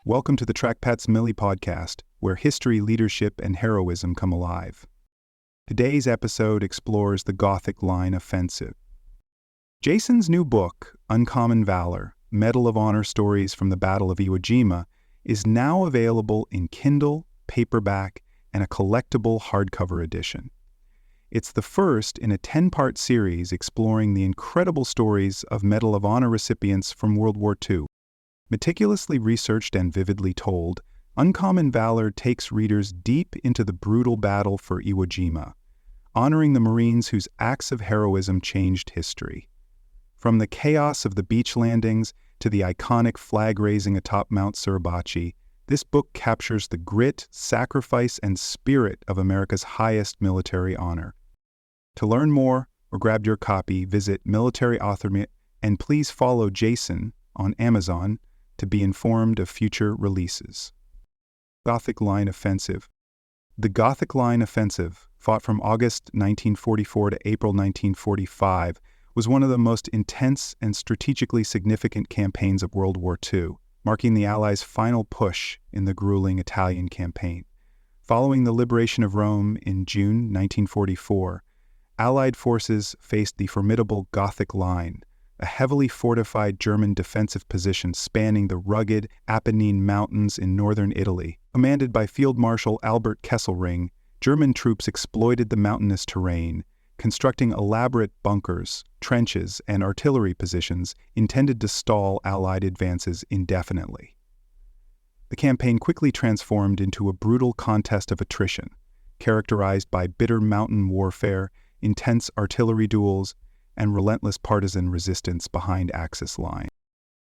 Welcome to the Trackpats Millie podcast, where history, leadership, and heroism come alive. Today's episode explores the Gothic Line Offensive. Jason's new book, Uncommon Valor, Medal of Honor Stories from the Battle of Iwo Jima, is now available in Kindle, paperback, and a collectible hardcover edition. It's the first in a 10-part series exploring the incredible stories of Medal of Honor recipients from World War II. Meticulously researched and vividly told, Uncommon Valor takes readers deep into the brutal battle for Iwo Jima, honoring the Marines whose acts of heroism changed history. From the chaos of the beach landings to the iconic flag raising atop Mount Suribachi, this book captures the grit, sacrifice, and spirit of America's highest military honor. To learn more or grab your copy, visit Military Author and please follow Jason on Amazon to be informed of future releases. Gothic Line Offensive. The Gothic Line Offensive, fought from August 1944 to April 1945, was one of the most intense and strategically significant campaigns of World War II, marking the Allies' final push in the grueling Italian campaign. Following the liberation of Rome in June 1944, Allied forces faced the formidable Gothic Line, a heavily fortified German defensive position spanning the rugged Apennine Mountains in northern Italy. Commanded by Field Marshal Albert Kesselring, German troops exploited the mountainous terrain, constructing elaborate bunkers, trenches, and artillery positions intended to stall Allied advances indefinitely. The campaign quickly transformed into a brutal contest of attrition, characterized by bitter mountain warfare, intense artillery duels, and relentless partisan resistance behind Axis line.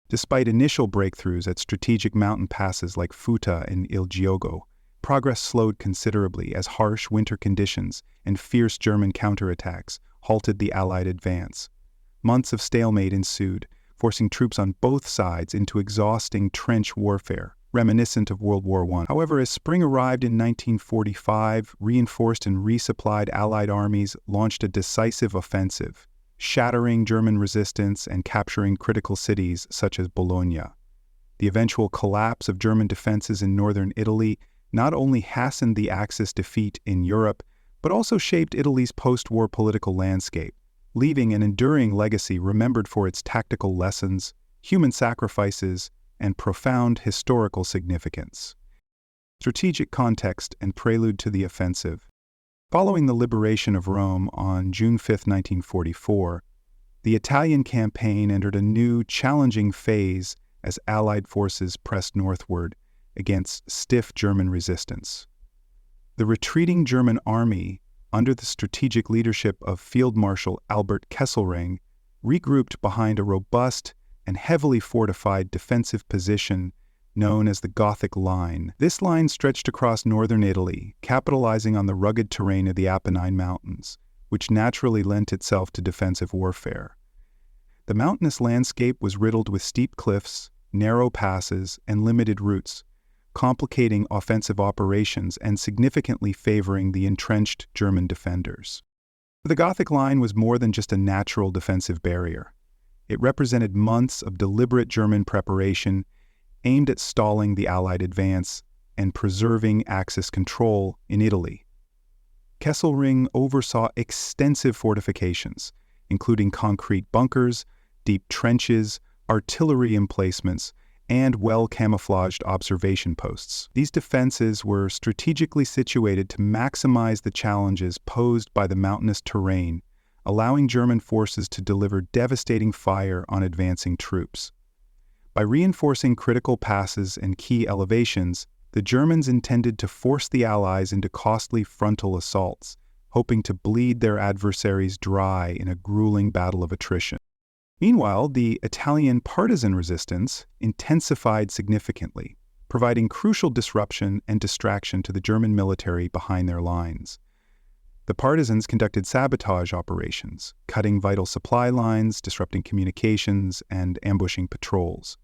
Despite initial breakthroughs at strategic mountain passes like Futa and Il Giogo, progress slowed considerably as harsh winter conditions and fierce German counterattacks halted the Allied advance. Months of stalemate ensued, forcing troops on both sides into exhausting trench warfare, reminiscent of World War I. However, as spring arrived in 1945, reinforced and resupplied Allied armies launched a decisive offensive, shattering German resistance and capturing critical cities such as Bologna. The eventual collapse of German defenses in northern Italy not only hastened the Axis defeat in Europe, but also shaped Italy's post-war political landscape, leaving an enduring legacy remembered for its tactical lessons, human sacrifices, and profound historical significance. Strategic context and prelude to the offensive. Following the liberation of Rome on June 5, 1944, the Italian campaign entered a new, challenging phase as Allied forces pressed northward against stiff German resistance. The retreating German army, under the strategic leadership of Field Marshal Albert Kesselring, regrouped behind a robust and heavily fortified defensive position known as the Gothic Line. This line stretched across northern Italy, capitalizing on the rugged terrain of the Apennine Mountains, which naturally lent itself to defensive warfare. The mountainous landscape was riddled with steep cliffs, narrow passes, and limited routes, complicating offensive operations and significantly favoring the entrenched German defenders. The Gothic Line was more than just a natural defensive barrier. It represented months of deliberate German preparation aimed at stalling the Allied advance and preserving Axis control in Italy. Kesselring oversaw extensive fortifications, including concrete bunkers, deep trenches, artillery emplacements, and well-camouflaged observation posts. These defenses were strategically situated to maximize the challenges posed by the mountainous terrain, allowing German forces to deliver devastating fire on advancing troops. By reinforcing critical passes and key elevations, the Germans intended to force the Allies into costly frontal assaults, hoping to bleed their adversaries dry in a grueling battle of attrition. Meanwhile, the Italian partisan resistance intensified significantly, providing crucial disruption and distraction to the German military behind their lines. The partisans conducted sabotage operations, cutting vital supply lines, disrupting communications, and ambushing patrols.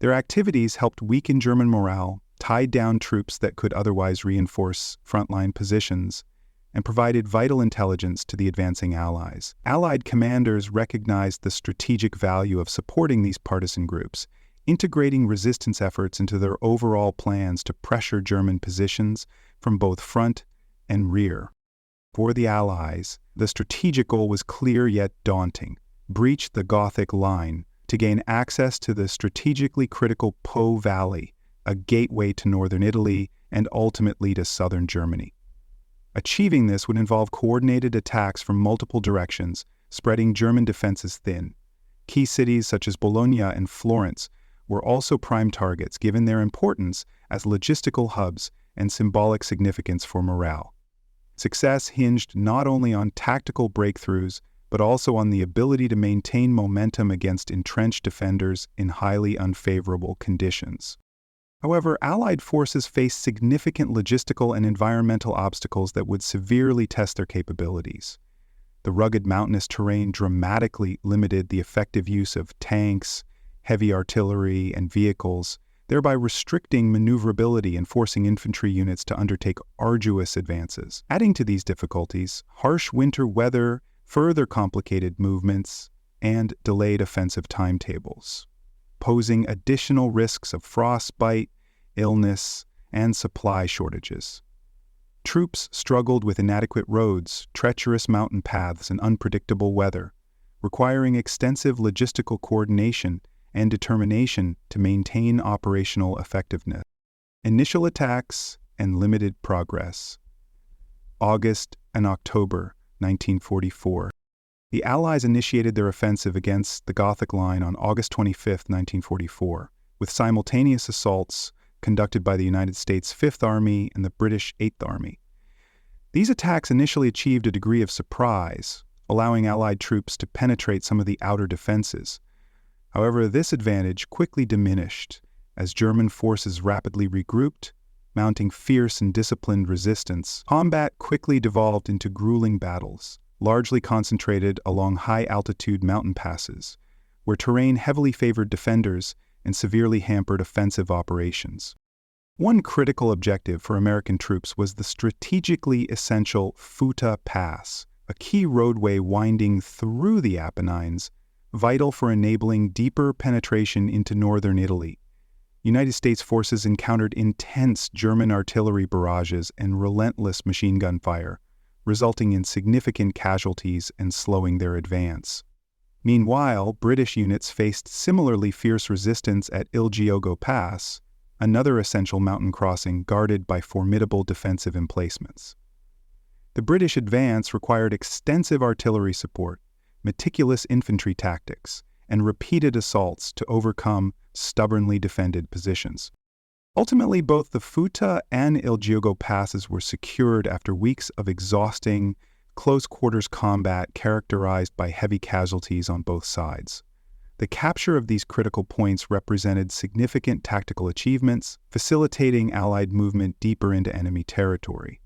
Their activities helped weaken German morale, tied down troops that could otherwise reinforce frontline positions, and provided vital intelligence to the advancing Allies. Allied commanders recognized the strategic value of supporting these partisan groups, integrating resistance efforts into their overall plans to pressure German positions from both front and rear. For the Allies, the strategic goal was clear yet daunting: breach the Gothic Line to gain access to the strategically critical Po Valley, a gateway to northern Italy and ultimately to southern Germany. Achieving this would involve coordinated attacks from multiple directions, spreading German defenses thin. Key cities such as Bologna and Florence were also prime targets, given their importance as logistical hubs and symbolic significance for morale. Success hinged not only on tactical breakthroughs, but also on the ability to maintain momentum against entrenched defenders in highly unfavorable conditions. However, Allied forces faced significant logistical and environmental obstacles that would severely test their capabilities. The rugged mountainous terrain dramatically limited the effective use of tanks, heavy artillery, and vehicles, thereby restricting maneuverability and forcing infantry units to undertake arduous advances. Adding to these difficulties, harsh winter weather further complicated movements and delayed offensive timetables, posing additional risks of frostbite, illness, and supply shortages. Troops struggled with inadequate roads, treacherous mountain paths, and unpredictable weather, requiring extensive logistical coordination and determination to maintain operational effectiveness. Initial attacks and limited progress. August and October 1944. The Allies initiated their offensive against the Gothic Line on August 25, 1944, with simultaneous assaults conducted by the United States Fifth Army and the British Eighth Army. These attacks initially achieved a degree of surprise, allowing Allied troops to penetrate some of the outer defenses. However, this advantage quickly diminished as German forces rapidly regrouped, mounting fierce and disciplined resistance. Combat quickly devolved into grueling battles, largely concentrated along high-altitude mountain passes, where terrain heavily favored defenders and severely hampered offensive operations. One critical objective for American troops was the strategically essential Futa Pass, a key roadway winding through the Apennines, vital for enabling deeper penetration into northern Italy. United States forces encountered intense German artillery barrages and relentless machine gun fire, resulting in significant casualties and slowing their advance. Meanwhile, British units faced similarly fierce resistance at Il Giogo Pass, another essential mountain crossing guarded by formidable defensive emplacements. The British advance required extensive artillery support, meticulous infantry tactics, and repeated assaults to overcome stubbornly defended positions. Ultimately, both the Futa and Il Giogo passes were secured after weeks of exhausting, close-quarters combat characterized by heavy casualties on both sides. The capture of these critical points represented significant tactical achievements, facilitating Allied movement deeper into enemy territory.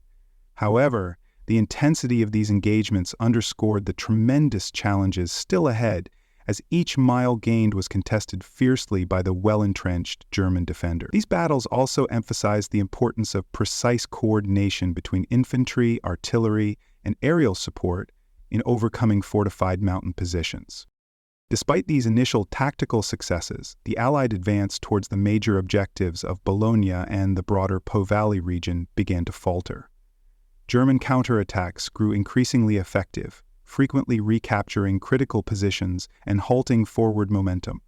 However, the intensity of these engagements underscored the tremendous challenges still ahead, as each mile gained was contested fiercely by the well-entrenched German defender. These battles also emphasized the importance of precise coordination between infantry, artillery, and aerial support in overcoming fortified mountain positions. Despite these initial tactical successes, the Allied advance towards the major objectives of Bologna and the broader Po Valley region began to falter. German counterattacks grew increasingly effective, frequently recapturing critical positions and halting forward momentum.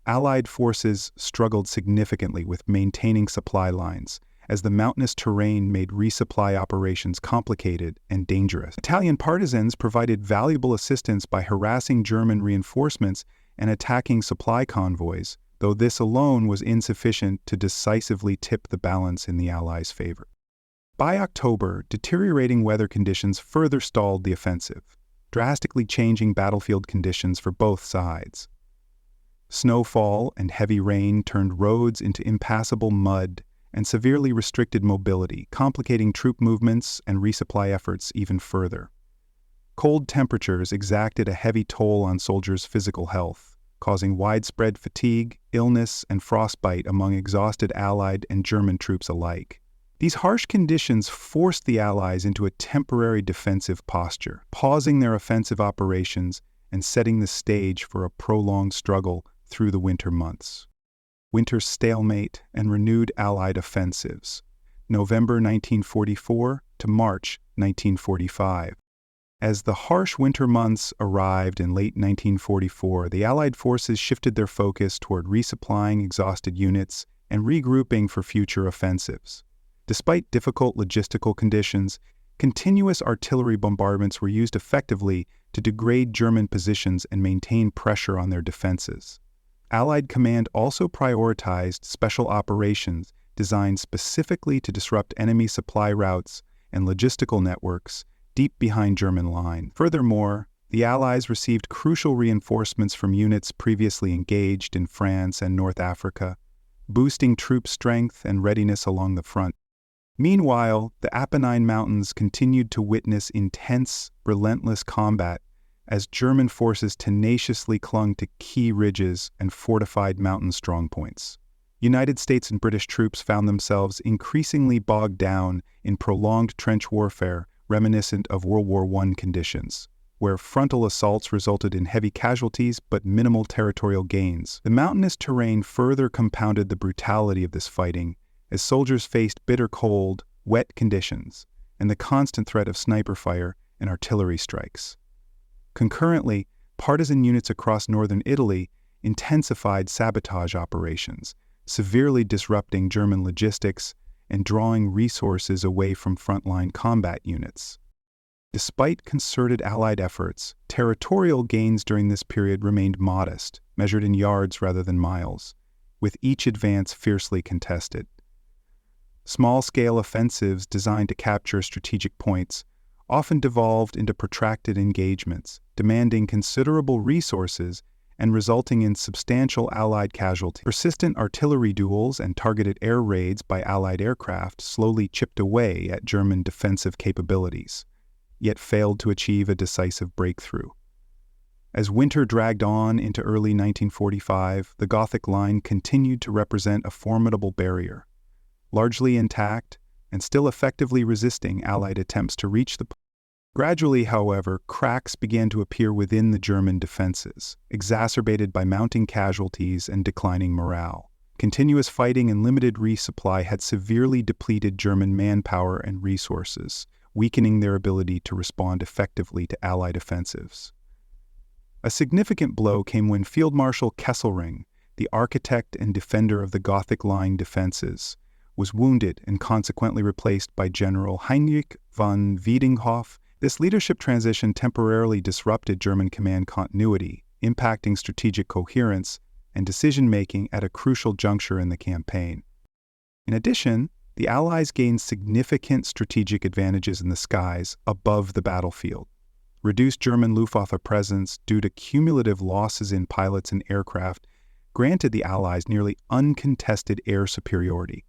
Allied forces struggled significantly with maintaining supply lines, as the mountainous terrain made resupply operations complicated and dangerous. Italian partisans provided valuable assistance by harassing German reinforcements and attacking supply convoys, though this alone was insufficient to decisively tip the balance in the Allies' favor. By October, deteriorating weather conditions further stalled the offensive, drastically changing battlefield conditions for both sides. Snowfall and heavy rain turned roads into impassable mud and severely restricted mobility, complicating troop movements and resupply efforts even further. Cold temperatures exacted a heavy toll on soldiers' physical health, causing widespread fatigue, illness, and frostbite among exhausted Allied and German troops alike. These harsh conditions forced the Allies into a temporary defensive posture, pausing their offensive operations and setting the stage for a prolonged struggle through the winter months. winter stalemate, and renewed Allied offensives, November 1944 to March 1945. As the harsh winter months arrived in late 1944, the Allied forces shifted their focus toward resupplying exhausted units and regrouping for future offensives. Despite difficult logistical conditions, continuous artillery bombardments were used effectively to degrade German positions and maintain pressure on their defenses. Allied command also prioritized special operations designed specifically to disrupt enemy supply routes and logistical networks deep behind German lines. Furthermore, the Allies received crucial reinforcements from units previously engaged in France and North Africa, boosting troop strength and readiness along the front. Meanwhile, the Apennine Mountains continued to witness intense, relentless combat as German forces tenaciously clung to key ridges and fortified mountain strongpoints. United States and British troops found themselves increasingly bogged down in prolonged trench warfare reminiscent of World War I conditions, where frontal assaults resulted in heavy casualties but minimal territorial gains. The mountainous terrain further compounded the brutality of this fighting, as soldiers faced bitter cold, wet conditions, and the constant threat of sniper fire and artillery strikes. Concurrently, partisan units across northern Italy intensified sabotage operations, severely disrupting German logistics and drawing resources away from frontline combat units. Despite concerted Allied efforts, territorial gains during this period remained modest, measured in yards rather than miles, with each advance fiercely contested. Small-scale offensives designed to capture strategic points often devolved into protracted engagements, demanding considerable resources and resulting in substantial Allied casualties. Persistent artillery duels and targeted air raids by Allied aircraft slowly chipped away at German defensive capabilities, yet failed to achieve a decisive breakthrough. As winter dragged on into early 1945, the Gothic Line continued to represent a formidable barrier, largely intact and still effectively resisting Allied attempts to reach the. Gradually, however, cracks began to appear within the German defenses, exacerbated by mounting casualties and declining morale. Continuous fighting and limited resupply had severely depleted German manpower and resources, weakening their ability to respond effectively to Allied offensives. A significant blow came when Field Marshal Kesselring, the architect and defender of the Gothic Line defenses, was wounded and consequently replaced by General Heinrich von Wiedinghoff. This leadership transition temporarily disrupted German command continuity, impacting strategic coherence and decision-making at a crucial juncture in the campaign. In addition, the Allies gained significant strategic advantages in the skies above the battlefield. Reduced German Luftwaffe presence due to cumulative losses in pilots and aircraft granted the Allies nearly uncontested air superiority.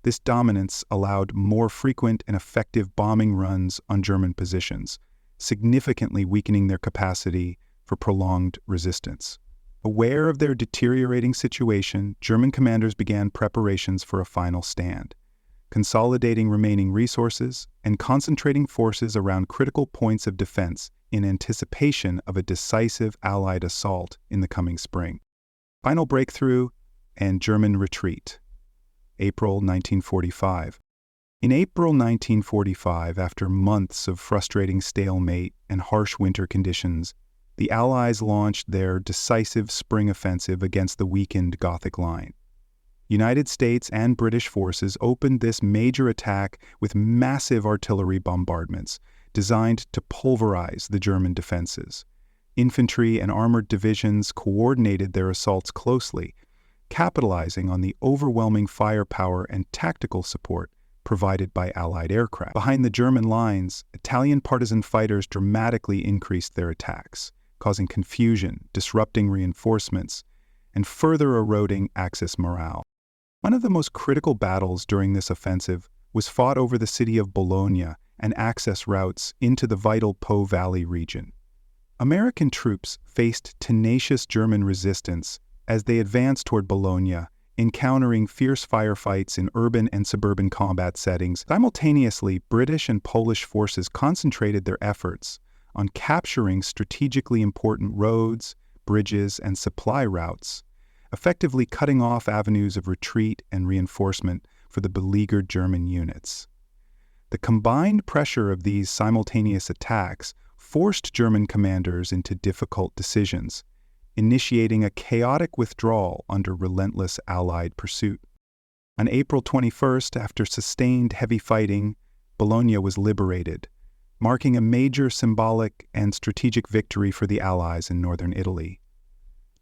This dominance allowed more frequent and effective bombing runs on German positions, significantly weakening their capacity for prolonged resistance. Aware of their deteriorating situation, German commanders began preparations for a final stand, consolidating remaining resources and concentrating forces around critical points of defense in anticipation of a decisive Allied assault in the coming spring. Final breakthrough and German retreat. April 1945. In April 1945, after months of frustrating stalemate and harsh winter conditions, the Allies launched their decisive spring offensive against the weakened Gothic Line. United States and British forces opened this major attack with massive artillery bombardments designed to pulverize the German defenses. Infantry and armored divisions coordinated their assaults closely, capitalizing on the overwhelming firepower and tactical support provided by Allied aircraft. Behind the German lines, Italian partisan fighters dramatically increased their attacks, causing confusion, disrupting reinforcements, and further eroding Axis morale. One of the most critical battles during this offensive was fought over the city of Bologna and access routes into the vital Po Valley region. American troops faced tenacious German resistance as they advanced toward Bologna, encountering fierce firefights in urban and suburban combat settings. Simultaneously, British and Polish forces concentrated their efforts on capturing strategically important roads, bridges, and supply routes, effectively cutting off avenues of retreat and reinforcement for the beleaguered German units. The combined pressure of these simultaneous attacks forced German commanders into difficult decisions, initiating a chaotic withdrawal under relentless Allied pursuit. On April 21st, after sustained heavy fighting, Bologna was liberated, marking a major symbolic and strategic victory for the Allies in northern Italy.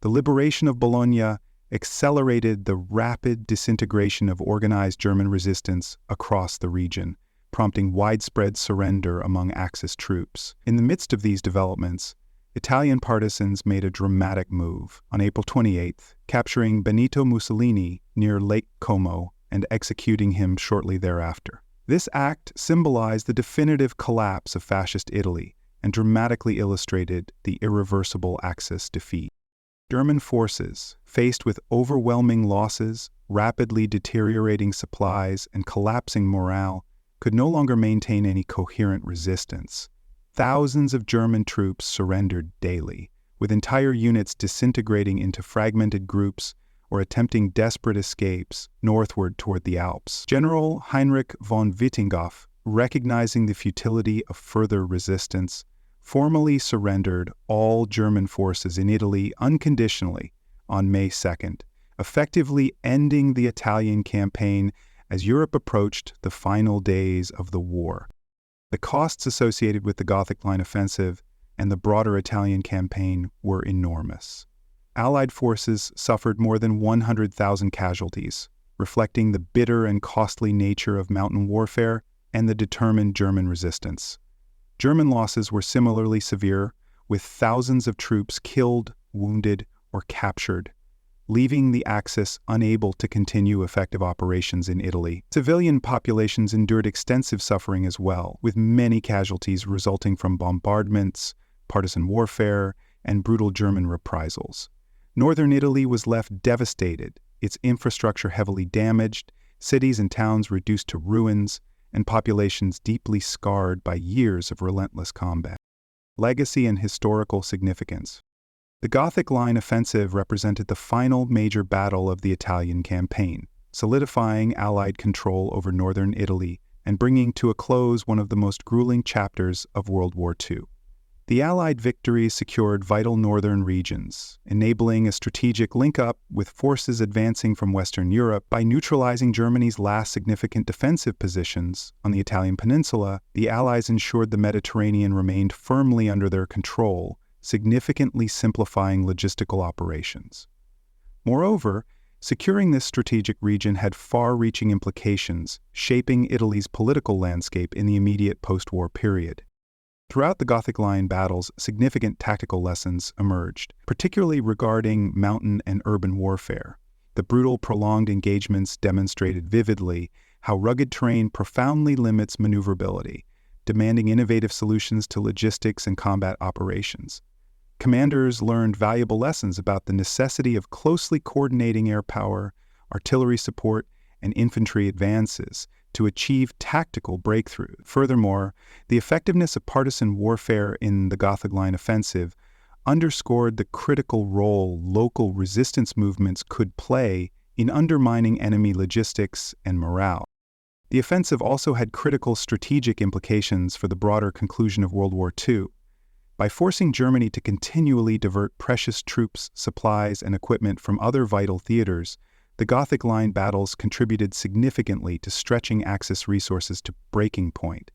The liberation of Bologna accelerated the rapid disintegration of organized German resistance across the region, prompting widespread surrender among Axis troops. In the midst of these developments, Italian partisans made a dramatic move on April 28th, capturing Benito Mussolini near Lake Como and executing him shortly thereafter. This act symbolized the definitive collapse of fascist Italy and dramatically illustrated the irreversible Axis defeat. German forces, faced with overwhelming losses, rapidly deteriorating supplies, and collapsing morale, could no longer maintain any coherent resistance. Thousands of German troops surrendered daily, with entire units disintegrating into fragmented groups or attempting desperate escapes northward toward the Alps. General Heinrich von Wittendorf, recognizing the futility of further resistance, formally surrendered all German forces in Italy unconditionally on May 2nd, effectively ending the Italian campaign as Europe approached the final days of the war. The costs associated with the Gothic Line Offensive and the broader Italian campaign were enormous. Allied forces suffered more than 100,000 casualties, reflecting the bitter and costly nature of mountain warfare and the determined German resistance. German losses were similarly severe, with thousands of troops killed, wounded, or captured, leaving the Axis unable to continue effective operations in Italy. Civilian populations endured extensive suffering as well, with many casualties resulting from bombardments, partisan warfare, and brutal German reprisals. Northern Italy was left devastated, its infrastructure heavily damaged, cities and towns reduced to ruins, and populations deeply scarred by years of relentless combat. Legacy and historical significance. The Gothic Line Offensive represented the final major battle of the Italian campaign, solidifying Allied control over northern Italy and bringing to a close one of the most grueling chapters of World War II. The Allied victory secured vital northern regions, enabling a strategic link-up with forces advancing from Western Europe. By neutralizing Germany's last significant defensive positions on the Italian peninsula. The Allies ensured the Mediterranean remained firmly under their control, significantly simplifying logistical operations. Moreover, securing this strategic region had far-reaching implications, shaping Italy's political landscape in the immediate post-war period. Throughout the Gothic Line battles, significant tactical lessons emerged, particularly regarding mountain and urban warfare. The brutal, prolonged engagements demonstrated vividly how rugged terrain profoundly limits maneuverability, demanding innovative solutions to logistics and combat operations. Commanders learned valuable lessons about the necessity of closely coordinating air power, artillery support, and infantry advances to achieve tactical breakthrough. Furthermore, the effectiveness of partisan warfare in the Gothic Line Offensive underscored the critical role local resistance movements could play in undermining enemy logistics and morale. The offensive also had critical strategic implications for the broader conclusion of World War II. By forcing Germany to continually divert precious troops, supplies, and equipment from other vital theaters, the Gothic Line battles contributed significantly to stretching Axis resources to breaking point.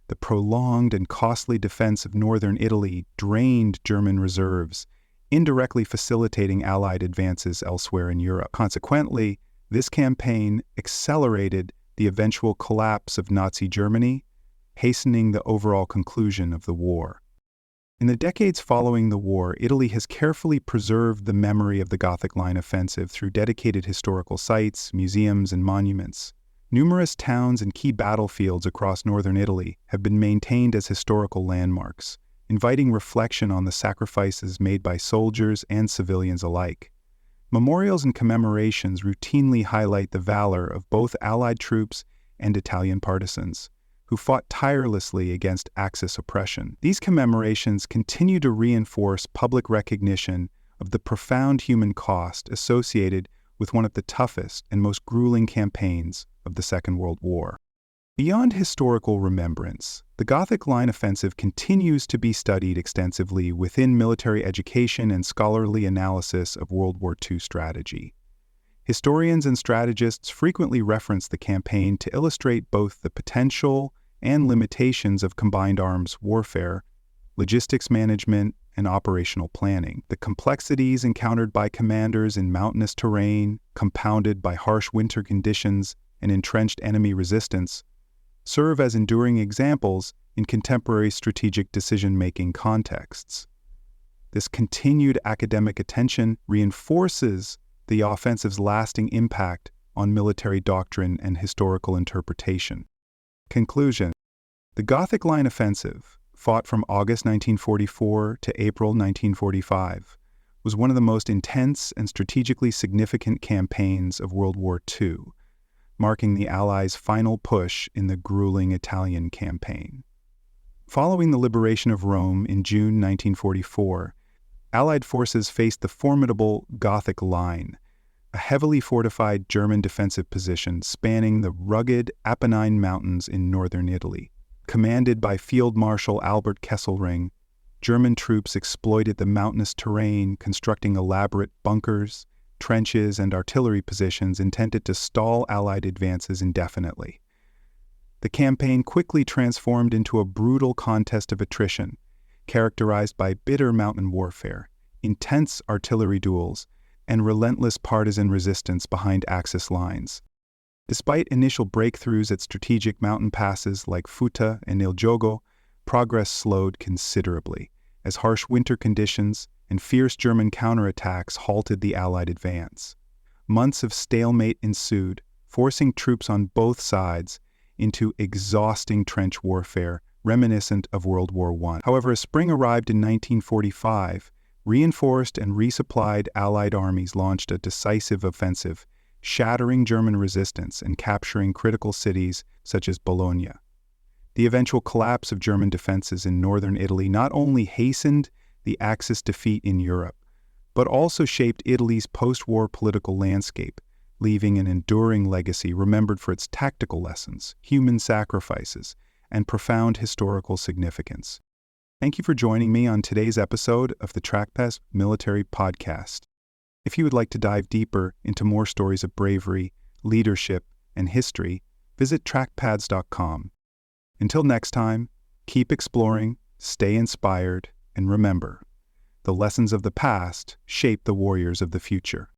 The prolonged and costly defense of northern Italy drained German reserves, indirectly facilitating Allied advances elsewhere in Europe. Consequently, this campaign accelerated the eventual collapse of Nazi Germany, hastening the overall conclusion of the war. In the decades following the war, Italy has carefully preserved the memory of the Gothic Line Offensive through dedicated historical sites, museums, and monuments. Numerous towns and key battlefields across northern Italy have been maintained as historical landmarks, inviting reflection on the sacrifices made by soldiers and civilians alike. Memorials and commemorations routinely highlight the valor of both Allied troops and Italian partisans, who fought tirelessly against Axis oppression. These commemorations continue to reinforce public recognition of the profound human cost associated with one of the toughest and most grueling campaigns of the Second World War. Beyond historical remembrance, the Gothic Line Offensive continues to be studied extensively within military education and scholarly analysis of World War II strategy. Historians and strategists frequently reference the campaign to illustrate both the potential and limitations of combined arms warfare, logistics management, and operational planning. The complexities encountered by commanders in mountainous terrain, compounded by harsh winter conditions and entrenched enemy resistance, serve as enduring examples in contemporary strategic decision-making contexts. This continued academic attention reinforces the offensive's lasting impact on military doctrine and historical interpretation. Conclusion: the Gothic Line Offensive, fought from August 1944 to April 1945, was one of the most intense and strategically significant campaigns of World War II, marking the Allies' final push in the grueling Italian campaign. Following the liberation of Rome in June 1944, Allied forces faced the formidable Gothic Line, a heavily fortified German defensive position spanning the rugged Apennine Mountains in northern Italy. Commanded by Field Marshal Albert Kesselring, German troops exploited the mountainous terrain, constructing elaborate bunkers, trenches, and artillery positions intended to stall Allied advances indefinitely. The campaign quickly transformed into a brutal contest of attrition, characterized by bitter mountain warfare, intense artillery duels, and relentless partisan resistance behind Axis lines. Despite initial breakthroughs at strategic mountain passes like Futa and Il Giogo, progress slowed considerably as harsh winter conditions and fierce German counterattacks halted the Allied advance. Months of stalemate ensued, forcing troops on both sides into exhausting trench warfare reminiscent of World War I. However, as spring arrived in 1945, reinforced and resupplied Allied armies launched a decisive offensive, shattering German resistance and capturing critical cities such as Bologna. The eventual collapse of German defenses in northern Italy not only hastened the Axis defeat in Europe, but also shaped Italy's post-war political landscape, leaving an enduring legacy remembered for its tactical lessons, human sacrifices, and profound historical significance. Thank you for joining me on today's episode of the TrackPads Military Podcast. If you would like to dive deeper into more stories of bravery, leadership, and history, visit trackpads.com. Until next time, keep exploring, stay inspired, and remember, the lessons of the past shape the warriors of the future.